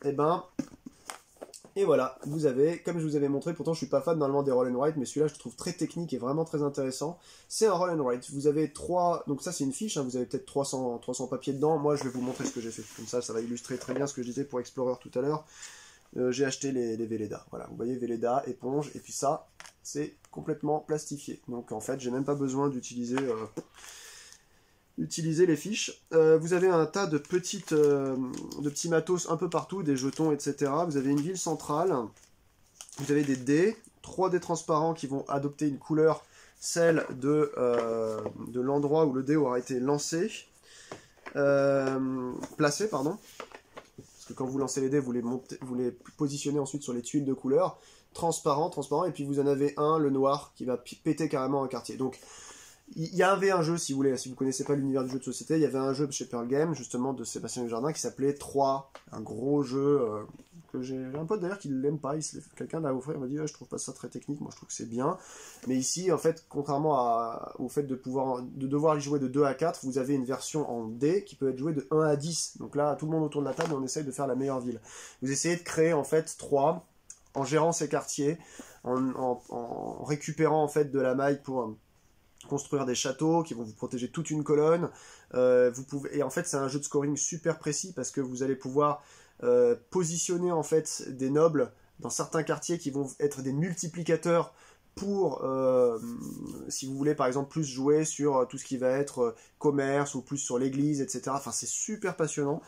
Et voilà, vous avez, comme je vous avais montré, pourtant je suis pas fan normalement des roll and write, mais celui-là je le trouve très technique et vraiment très intéressant. C'est un roll and write. Vous avez 3, donc ça c'est une fiche, hein, vous avez peut-être 300 papiers dedans. Moi je vais vous montrer ce que j'ai fait. Comme ça va illustrer très bien ce que je disais pour Explorer tout à l'heure. J'ai acheté les Velleda. Voilà, vous voyez Velleda, éponge, et puis ça, c'est complètement plastifié. Donc en fait, j'ai même pas besoin d'utiliser les fiches. Vous avez un tas de petits matos un peu partout, des jetons, etc. Vous avez une ville centrale. Vous avez des dés, 3 dés transparents qui vont adopter une couleur, celle de l'endroit où le dé aura été lancé. Placé, pardon. Parce que quand vous lancez les dés, vous les positionnez ensuite sur les tuiles de couleur. Transparent, et puis vous en avez un, le noir, qui va péter carrément un quartier. Donc, il y avait un jeu, si vous voulez, si vous connaissez pas l'univers du jeu de société, il y avait un jeu chez Pearl Game, justement, de Sébastien Dujardin, qui s'appelait 3, un gros jeu, que j'ai un pote d'ailleurs qui l'aime pas, quelqu'un l'a offert, il m'a dit, je trouve pas ça très technique, moi je trouve que c'est bien, mais ici, en fait, contrairement au fait de devoir y jouer de 2 à 4, vous avez une version en D qui peut être jouée de 1 à 10, donc là, tout le monde autour de la table, on essaye de faire la meilleure ville. Vous essayez de créer, en fait, 3, en gérant ces quartiers, en récupérant, en fait, de la maille pour construire des châteaux qui vont vous protéger toute une colonne. Et en fait, c'est un jeu de scoring super précis parce que vous allez pouvoir positionner en fait des nobles dans certains quartiers qui vont être des multiplicateurs pour, si vous voulez par exemple plus jouer sur tout ce qui va être commerce ou plus sur l'église, etc. Enfin, c'est super passionnant.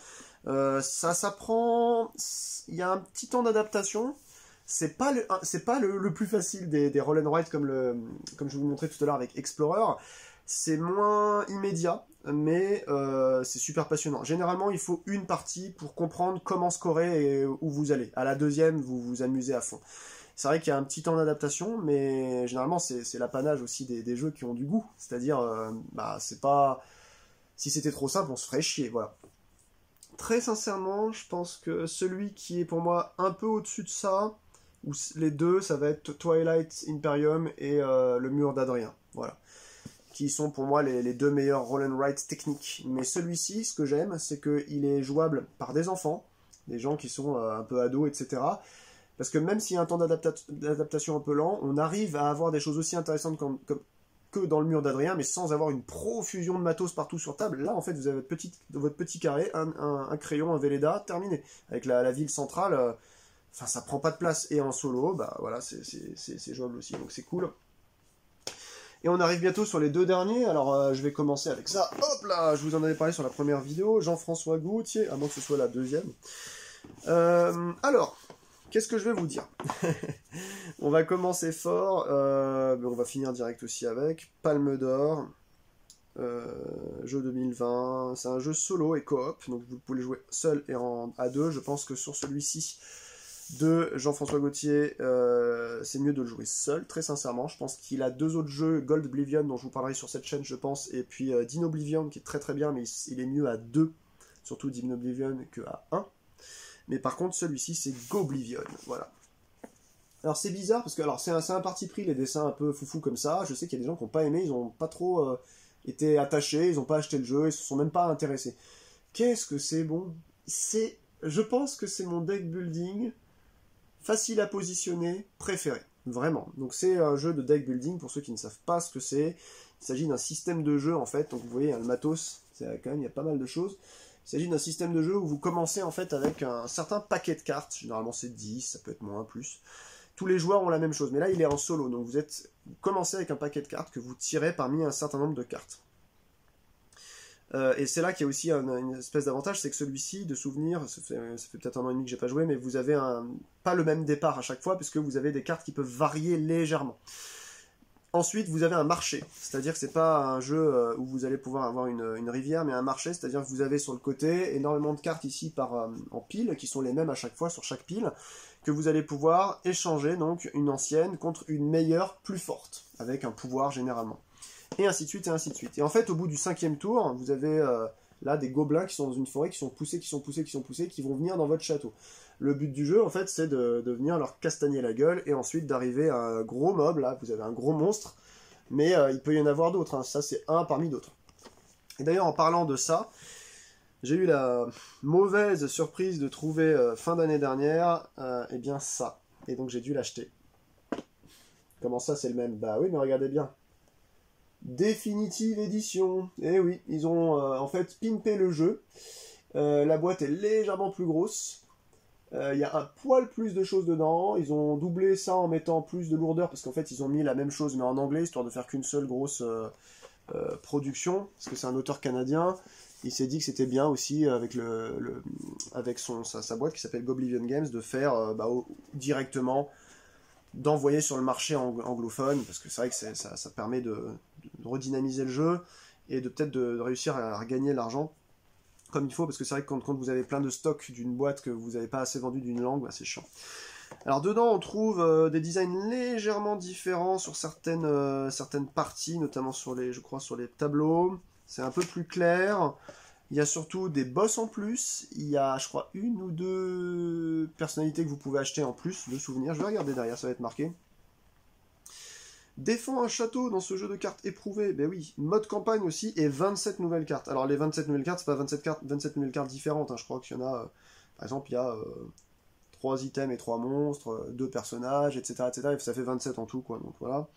Ça prend... Il y a un petit temps d'adaptation. C'est pas le plus facile des roll and write comme je vous montrais tout à l'heure avec Explorer. C'est moins immédiat, mais c'est super passionnant. Généralement, il faut une partie pour comprendre comment scorer et où vous allez. À la deuxième, vous vous amusez à fond. C'est vrai qu'il y a un petit temps d'adaptation, mais généralement, c'est l'apanage aussi des jeux qui ont du goût. C'est-à-dire, c'est pas... Si c'était trop simple, on se ferait chier, voilà. Très sincèrement, je pense que celui qui est pour moi un peu au-dessus de ça, ou les deux, ça va être Twilight Imperium et le mur d'Adrien, voilà, qui sont pour moi les deux meilleurs roll and write techniques. Mais celui-ci, ce que j'aime, c'est qu'il est jouable par des enfants, des gens qui sont un peu ados, etc. Parce que même s'il y a un temps d'adaptation un peu lent, on arrive à avoir des choses aussi intéressantes que dans le mur d'Adrien, mais sans avoir une profusion de matos partout sur table. Là, en fait, vous avez votre petit carré, un crayon, un Velleda, terminé. Avec la ville centrale... Enfin, ça prend pas de place. Et en solo, bah voilà, c'est jouable aussi, donc c'est cool. Et on arrive bientôt sur les deux derniers. Alors, je vais commencer avec ça. Hop là, je vous en avais parlé sur la première vidéo. Jean-François Gaultier, à moins que ce soit la deuxième. Alors, qu'est-ce que je vais vous dire? On va commencer fort. Mais on va finir direct aussi avec Palme d'Or. Jeu 2020. C'est un jeu solo et coop. Donc, vous pouvez jouer seul et à deux. Je pense que sur celui-ci... de Jean-François Gaultier, c'est mieux de le jouer seul, très sincèrement. Je pense qu'il a 2 autres jeux, Gold Oblivion, dont je vous parlerai sur cette chaîne, je pense, et puis Dino Oblivion, qui est très très bien, mais il est mieux à 2, surtout Dino Oblivion, qu'à 1. Mais par contre, celui-ci, c'est Goblivion, voilà. Alors c'est bizarre, parce que c'est un parti pris, les dessins un peu foufou comme ça. Je sais qu'il y a des gens qui n'ont pas aimé, ils n'ont pas trop été attachés, ils n'ont pas acheté le jeu, ils se sont même pas intéressés. Qu'est-ce que c'est bon? Je pense que c'est mon deck building... facile à positionner, préféré, vraiment. Donc c'est un jeu de deck building, pour ceux qui ne savent pas ce que c'est. Il s'agit d'un système de jeu, en fait, donc vous voyez, le matos, quand même, il y a pas mal de choses. Il s'agit d'un système de jeu où vous commencez, en fait, avec un certain paquet de cartes, généralement c'est 10, ça peut être moins, plus. Tous les joueurs ont la même chose, mais là, il est en solo, donc vous commencez avec un paquet de cartes que vous tirez parmi un certain nombre de cartes. Et c'est là qu'il y a aussi une espèce d'avantage, c'est que celui-ci, de souvenir, ça fait peut-être 1 an et demi que j'ai pas joué, mais vous avez pas le même départ à chaque fois, puisque vous avez des cartes qui peuvent varier légèrement. Ensuite, vous avez un marché, c'est-à-dire que c'est pas un jeu où vous allez pouvoir avoir une rivière, mais un marché, c'est-à-dire que vous avez sur le côté énormément de cartes ici en piles, qui sont les mêmes à chaque fois sur chaque pile, que vous allez pouvoir échanger donc une ancienne contre une meilleure plus forte, avec un pouvoir généralement. Et ainsi de suite, et ainsi de suite. Et en fait, au bout du 5e tour, vous avez là des gobelins qui sont dans une forêt, qui sont poussés, qui vont venir dans votre château. Le but du jeu, en fait, c'est de venir leur castagner la gueule, et ensuite d'arriver à un gros mob, là, vous avez un gros monstre, mais il peut y en avoir d'autres, hein. Ça c'est un parmi d'autres. Et d'ailleurs, en parlant de ça, J'ai eu la mauvaise surprise de trouver fin d'année dernière, eh bien ça. Et donc j'ai dû l'acheter. Comment ça c'est le même? Bah oui, mais regardez bien. Définitive édition. Eh oui, ils ont en fait pimpé le jeu. La boîte est légèrement plus grosse. Il y a un poil plus de choses dedans. Ils ont doublé ça en mettant plus de lourdeur parce qu'en fait ils ont mis la même chose mais en anglais histoire de faire qu'une seule grosse production parce que c'est un auteur canadien. Il s'est dit que c'était bien aussi avec avec sa boîte qui s'appelle Goblivion Games de faire directement d'envoyer sur le marché anglophone parce que c'est vrai que ça permet de redynamiser le jeu et de peut-être de réussir à regagner l'argent comme il faut, parce que c'est vrai que quand vous avez plein de stocks d'une boîte que vous n'avez pas assez vendu d'une langue, bah c'est chiant. Alors dedans on trouve des designs légèrement différents sur certaines parties, notamment je crois sur les tableaux. C'est un peu plus clair. Il y a surtout des boss en plus. Il y a, je crois, une ou deux personnalités que vous pouvez acheter en plus de souvenirs. Je vais regarder derrière, ça va être marqué. Défends un château dans ce jeu de cartes éprouvé. Ben oui, mode campagne aussi et 27 nouvelles cartes. Alors les 27 nouvelles cartes, c'est pas 27 nouvelles cartes différentes. Hein. Je crois qu'il y en a, par exemple, il y a 3 items et 3 monstres, 2 personnages, etc., etc. Et ça fait 27 en tout, quoi. Donc voilà.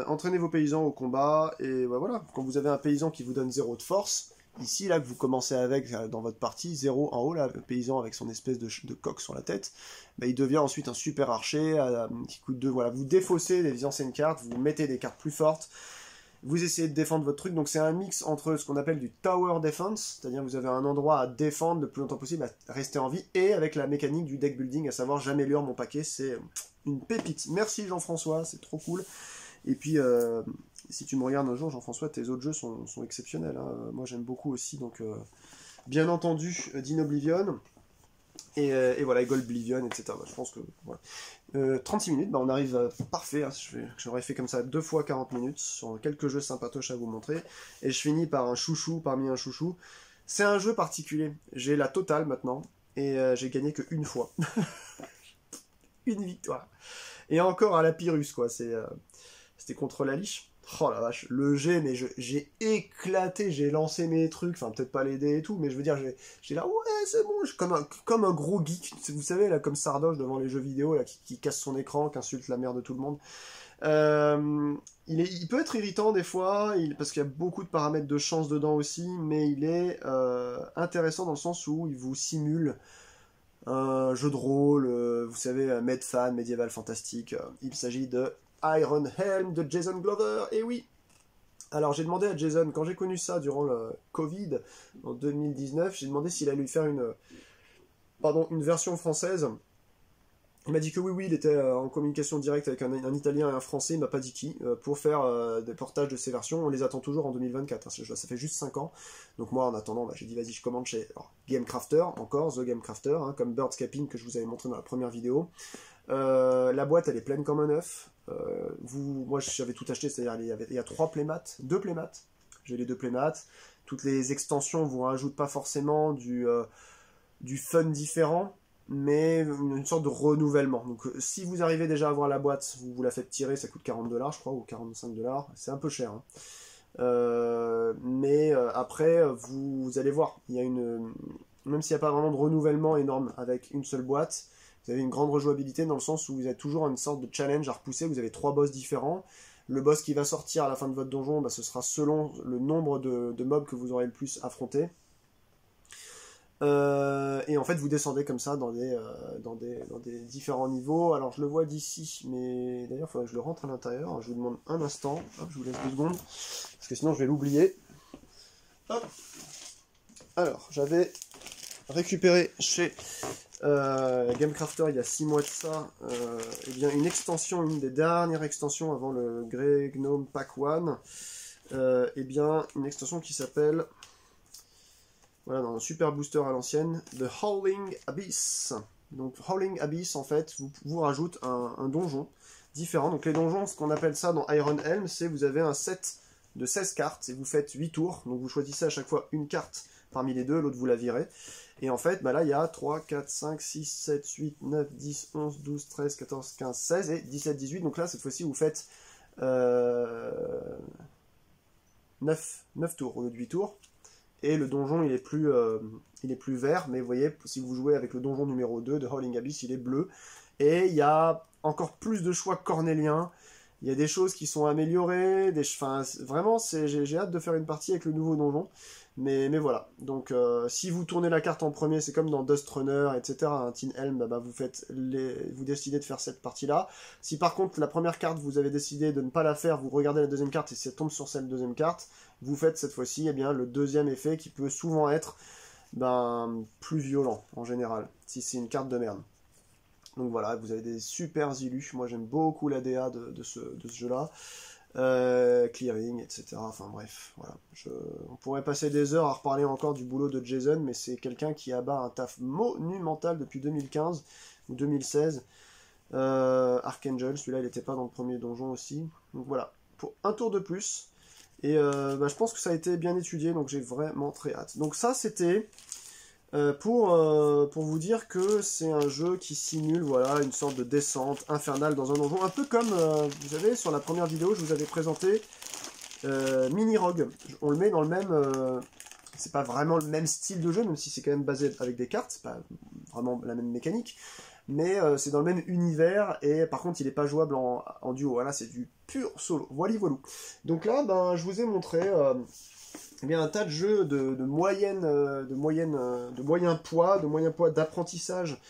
Entraînez vos paysans au combat. Et ben, voilà, quand vous avez un paysan qui vous donne 0 de force, ici, là, que vous commencez avec dans votre partie, 0 en haut, là, le paysan avec son espèce de coque sur la tête, bah, il devient ensuite un super archer qui coûte 2. Voilà, vous défaussez les anciennes cartes, vous mettez des cartes plus fortes, vous essayez de défendre votre truc. Donc c'est un mix entre ce qu'on appelle du tower defense, c'est-à-dire vous avez un endroit à défendre le plus longtemps possible, à rester en vie, et avec la mécanique du deck building, à savoir j'améliore mon paquet. C'est une pépite. Merci Jean-François, c'est trop cool. Et puis, si tu me regardes un jour, Jean-François, tes autres jeux sont exceptionnels. Hein. Moi, j'aime beaucoup aussi. Donc, bien entendu, Din Oblivion. Et voilà, Goldblivion, etc. Bah, je pense que... Voilà. 36 minutes, bah, on arrive parfait. Hein. J'aurais fait comme ça 2 fois 40 minutes sur quelques jeux sympatoches à vous montrer. Et je finis par un chouchou parmi un chouchou. C'est un jeu particulier. J'ai la totale maintenant. Et j'ai gagné qu'une fois. Une victoire. Et encore à la Pyrrhus, quoi. C'était contre la liche. Oh la vache, le G, mais j'ai éclaté, j'ai lancé mes trucs, enfin peut-être pas les dés et tout, mais je veux dire, j'ai là, ouais, c'est bon, comme un gros geek, vous savez, là, comme Sardoche devant les jeux vidéo, là, qui casse son écran, qui insulte la mère de tout le monde. Il peut être irritant des fois, parce qu'il y a beaucoup de paramètres de chance dedans aussi, mais il est intéressant dans le sens où il vous simule un jeu de rôle, vous savez, Medfan, médiéval fantastique. Il s'agit de Iron Helm de Jason Glover, et oui. Alors j'ai demandé à Jason, quand j'ai connu ça durant le Covid, en 2019, j'ai demandé s'il allait lui faire une version française. Il m'a dit que oui, il était en communication directe avec un Italien et un Français, il m'a pas dit qui, pour faire des portages de ces versions. On les attend toujours en 2024, hein, ça fait juste 5 ans. Donc moi, en attendant, j'ai dit, vas-y, je commande chez Gamecrafter, encore, The Gamecrafter, hein, comme Birdscaping que je vous avais montré dans la première vidéo. La boîte, elle est pleine comme un œuf. Moi, j'avais tout acheté, c'est-à-dire il y a 3 playmats, 2 playmats. J'ai les 2 playmats. Toutes les extensions vous rajoutent pas forcément du fun différent, mais une sorte de renouvellement. Donc si vous arrivez déjà à avoir la boîte, vous la faites tirer, ça coûte 40$, je crois, ou 45$. C'est un peu cher. Hein. Mais après, vous allez voir, il y a même s'il n'y a pas vraiment de renouvellement énorme avec une seule boîte, vous avez une grande rejouabilité dans le sens où vous avez toujours une sorte de challenge à repousser. Vous avez 3 boss différents. Le boss qui va sortir à la fin de votre donjon, ce sera selon le nombre de mobs que vous aurez le plus affronté. Et en fait, vous descendez comme ça dans des différents niveaux. Alors, je le vois d'ici, mais d'ailleurs, il faudrait que je le rentre à l'intérieur. Alors, je vous demande un instant. Hop, je vous laisse 2 secondes, parce que sinon, je vais l'oublier. Hop. Alors, j'avais récupéré chez Gamecrafter il y a 6 mois de ça, eh bien une extension, une des dernières extensions avant le Grey Gnome Pack 1, eh bien une extension qui s'appelle, voilà, dans un super booster à l'ancienne, The Howling Abyss. Donc Howling Abyss, en fait, vous rajoute un donjon différent. Donc les donjons, ce qu'on appelle ça dans Iron Helm, c'est vous avez un set de 16 cartes et vous faites 8 tours. Donc vous choisissez à chaque fois une carte parmi les deux, l'autre vous la virez. Et en fait, là, il y a 3, 4, 5, 6, 7, 8, 9, 10, 11, 12, 13, 14, 15, 16 et 17, 18. Donc là, cette fois-ci, vous faites 9 tours au lieu de 8 tours. et le donjon il est plus vert, mais vous voyez, si vous jouez avec le donjon numéro 2 de Howling Abyss, il est bleu, et il y a encore plus de choix cornéliens, il y a des choses qui sont améliorées, enfin, vraiment, j'ai hâte de faire une partie avec le nouveau donjon, mais voilà. Donc, si vous tournez la carte en premier, c'est comme dans Dust Runner, etc., un Teen Helm, vous décidez de faire cette partie-là. Si par contre, la première carte, vous avez décidé de ne pas la faire, vous regardez la deuxième carte et ça tombe sur cette deuxième carte, vous faites cette fois-ci, eh bien, le deuxième effet qui peut souvent être plus violent, en général, si c'est une carte de merde. Donc voilà, vous avez des super illus. Moi j'aime beaucoup la DA de ce jeu-là. Clearing, etc. Enfin bref, voilà. On pourrait passer des heures à reparler encore du boulot de Jason, mais c'est quelqu'un qui abat un taf monumental depuis 2015 ou 2016. Archangel, celui-là il n'était pas dans le premier donjon aussi. Donc voilà, pour un tour de plus. Et je pense que ça a été bien étudié, donc j'ai vraiment très hâte. Donc ça c'était... pour vous dire que c'est un jeu qui simule voilà, une sorte de descente infernale dans un donjon, un peu comme, vous savez, sur la première vidéo, je vous avais présenté Mini Rogue. On le met dans le même... c'est pas vraiment le même style de jeu, même si c'est quand même basé avec des cartes, c'est pas vraiment la même mécanique, mais c'est dans le même univers, et par contre il n'est pas jouable en duo, voilà, c'est du pur solo, voilou. Donc là, je vous ai montré... eh bien, un tas de jeux de moyen poids d'apprentissage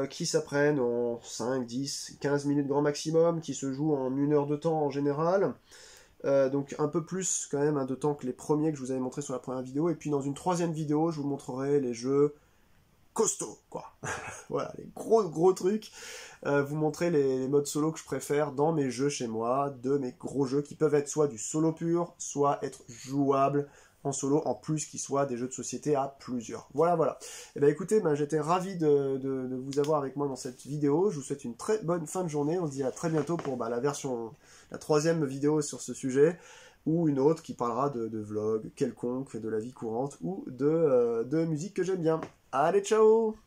qui s'apprennent en 5, 10, 15 minutes grand maximum, qui se jouent en 1 heure de temps en général. Donc un peu plus quand même de temps que les premiers que je vous avais montrés sur la première vidéo. Et puis dans une troisième vidéo, je vous montrerai les jeux costauds, quoi. Voilà, les gros trucs. Vous montrer les modes solo que je préfère dans mes jeux chez moi, de mes gros jeux qui peuvent être soit du solo pur, soit être jouables en solo, en plus qu'ils soient des jeux de société à plusieurs. Voilà. Et bien écoutez, j'étais ravi de vous avoir avec moi dans cette vidéo. Je vous souhaite une très bonne fin de journée. On se dit à très bientôt pour la troisième vidéo sur ce sujet, ou une autre qui parlera de vlog quelconque, de la vie courante, ou de musique que j'aime bien. Allez, ciao!